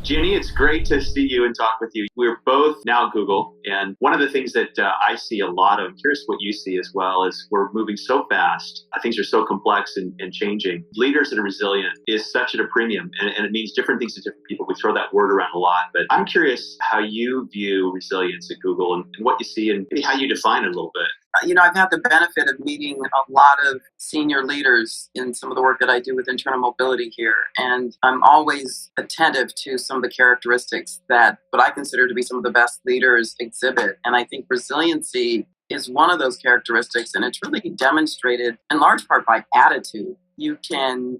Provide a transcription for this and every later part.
Jenny, it's great to see you and talk with you. We're both now Google, and one of the things that I see a lot of, I'm curious what you see as well, is we're moving so fast. Things are so complex and changing. Leaders that are resilient is such at a premium, and it means different things to different people. We throw that word around a lot, but I'm curious how you view resilience at Google and what you see and maybe how you define it a little bit. I've had the benefit of meeting a lot of senior leaders in some of the work that I do with internal mobility here. And I'm always attentive to some of the characteristics that what I consider to be some of the best leaders exhibit. And I think resiliency is one of those characteristics. And it's really demonstrated in large part by attitude. You can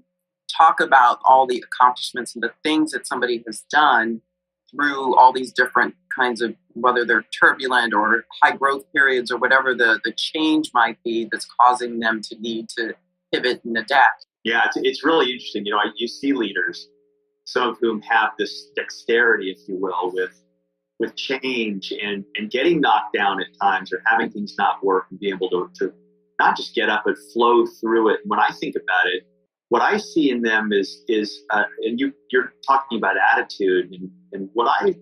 talk about all the accomplishments and the things that somebody has done through all these different kinds of, whether they're turbulent or high growth periods or whatever the change might be that's causing them to need to pivot and adapt. Yeah, it's really interesting. You see leaders, some of whom have this dexterity, if you will, with change and getting knocked down at times or having things not work and being able to not just get up but flow through it. When I think about it, what I see in them is and you're talking about attitude, and what I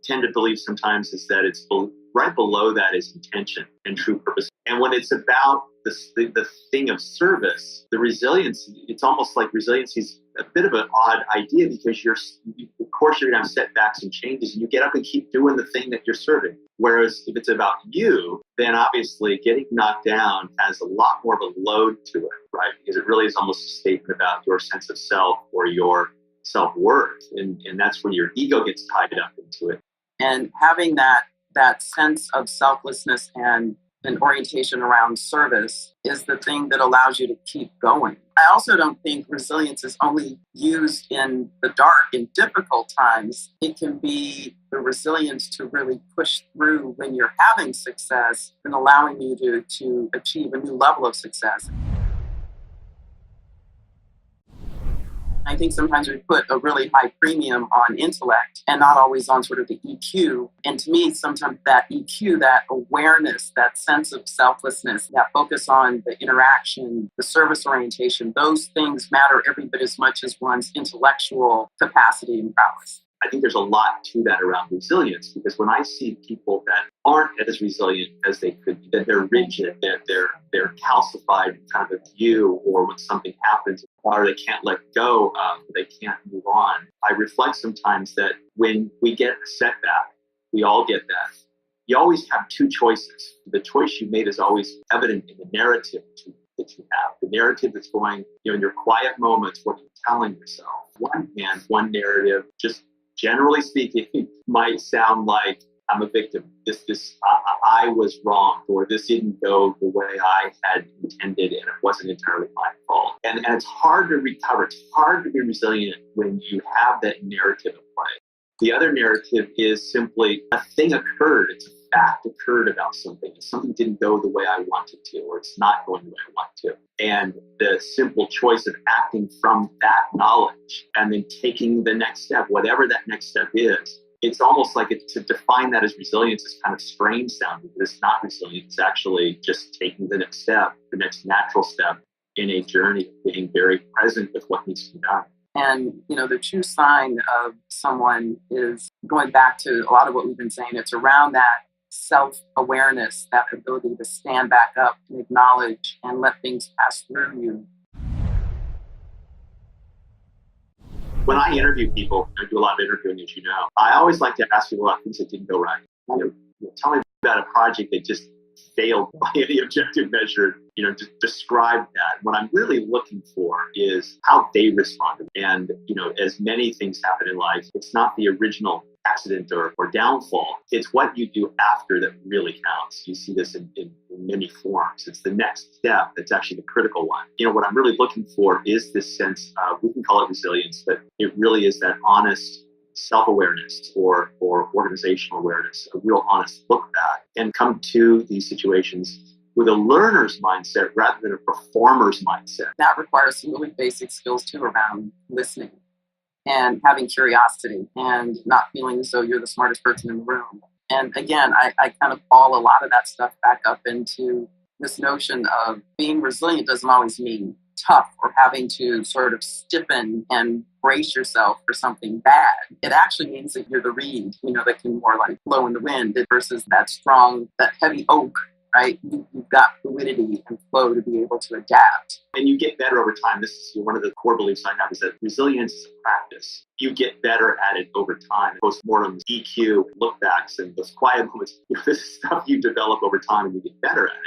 tend to believe sometimes is that it's right below that is intention and true purpose. And when it's about the thing of service, the resilience, it's almost like resiliency is a bit of an odd idea because of course you're going to have setbacks and changes, and you get up and keep doing the thing that you're serving. Whereas if it's about you, then obviously getting knocked down has a lot more of a load to it, right? Because it really is almost a statement about your sense of self or your self-worth. And that's when your ego gets tied up into it. And having that sense of selflessness and an orientation around service is the thing that allows you to keep going. I also don't think resilience is only used in the dark and difficult times. It can be the resilience to really push through when you're having success and allowing you to achieve a new level of success. I think sometimes we put a really high premium on intellect and not always on sort of the EQ. And to me, sometimes that EQ, that awareness, that sense of selflessness, that focus on the interaction, the service orientation, those things matter every bit as much as one's intellectual capacity and prowess. I think there's a lot to that around resilience, because when I see people that aren't as resilient as they could be, that they're rigid, they're calcified in kind of a view, or when something happens, or they can't let go of, they can't move on. I reflect sometimes that when we get a setback, we all get that. You always have two choices. The choice you made is always evident in the narrative that you have. The narrative that's going, in your quiet moments, what you're telling yourself. One hand, one narrative, just generally speaking, might sound like I'm a victim. I was wrong, or this didn't go the way I had intended, and it wasn't entirely my fault. And it's hard to recover. It's hard to be resilient when you have that narrative at play. The other narrative is simply a thing occurred. It's a fact occurred about something. Something didn't go the way I wanted to, or it's not going the way I want to. And the simple choice of acting from that knowledge and then taking the next step, whatever that next step is, it's almost like to define that as resilience is kind of strange sounding, but it's not resilient. It's actually just taking the next step, the next natural step in a journey of being very present with what needs to be done. And, the true sign of someone is going back to a lot of what we've been saying. It's around that self-awareness, that ability to stand back up and acknowledge and let things pass through you. When I interview people, I do a lot of interviewing, as you know, I always like to ask people about things that didn't go right. Tell me about a project that just failed by any objective measure, to describe that. What I'm really looking for is how they responded. And, as many things happen in life, it's not the original accident or downfall. It's what you do after that really counts. You see this in many forms. It's the next step that's actually the critical one. What I'm really looking for is this sense of, we can call it resilience, but it really is that honest self-awareness or organizational awareness, a real honest look back, and come to these situations with a learner's mindset rather than a performer's mindset. That requires some really basic skills too around listening and having curiosity and not feeling as though you're the smartest person in the room. And again, I kind of fall a lot of that stuff back up into this notion of being resilient doesn't always mean tough or having to sort of stiffen and brace yourself for something bad. It actually means that you're the reed, that can more like blow in the wind versus that strong, that heavy oak, right? You've got fluidity and flow to be able to adapt. And you get better over time. This is one of the core beliefs I have, is that resilience is a practice. You get better at it over time. Postmortem, EQ, lookbacks, and those quiet moments. This is stuff you develop over time and you get better at it.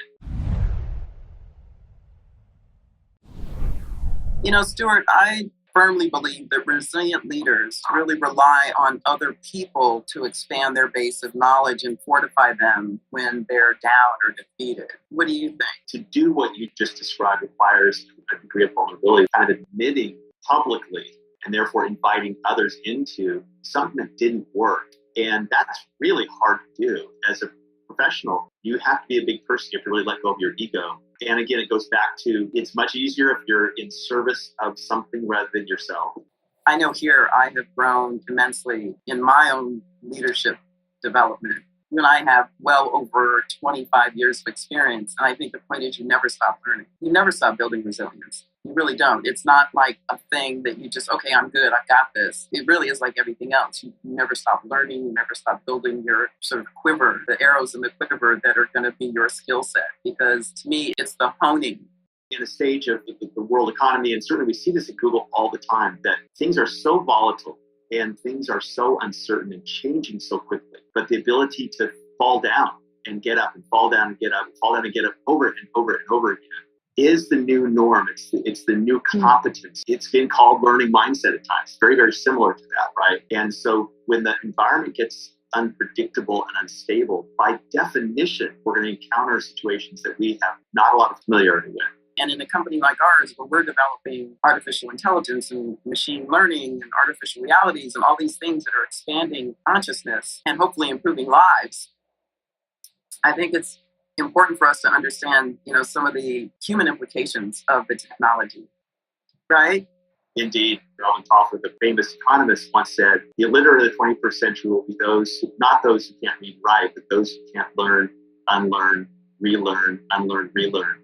Stuart, I firmly believe that resilient leaders really rely on other people to expand their base of knowledge and fortify them when they're down or defeated. What do you think? To do what you just described requires a degree of vulnerability, kind of admitting publicly and therefore inviting others into something that didn't work. And that's really hard to do. As a professional, you have to be a big person. You have to really let go of your ego. And again, it goes back to, it's much easier if you're in service of something rather than yourself. I know here I have grown immensely in my own leadership development. You and I have well over 25 years of experience. And I think the point is you never stop learning. You never stop building resilience. You really don't. It's not like a thing that you just, okay, I'm good, I got this. It really is like everything else. You never stop learning. You never stop building your sort of quiver, the arrows in the quiver that are going to be your skill set. Because to me, it's the honing. In a stage of the world economy, and certainly we see this at Google all the time, that things are so volatile and things are so uncertain and changing so quickly. But the ability to fall down and get up and fall down and get up and fall down and get up over and over and over again is the new norm. It's the new competence. It's been called learning mindset at times. Very, very similar to that, right? And so when the environment gets unpredictable and unstable, by definition, we're going to encounter situations that we have not a lot of familiarity with. And in a company like ours, where we're developing artificial intelligence and machine learning and artificial realities and all these things that are expanding consciousness and hopefully improving lives, I think it's important for us to understand, some of the human implications of the technology, right? Indeed. Rowan Toffler, the famous economist, once said, the illiterate of the 21st century will be not those who can't read and write, but those who can't learn, unlearn, relearn, unlearn, relearn.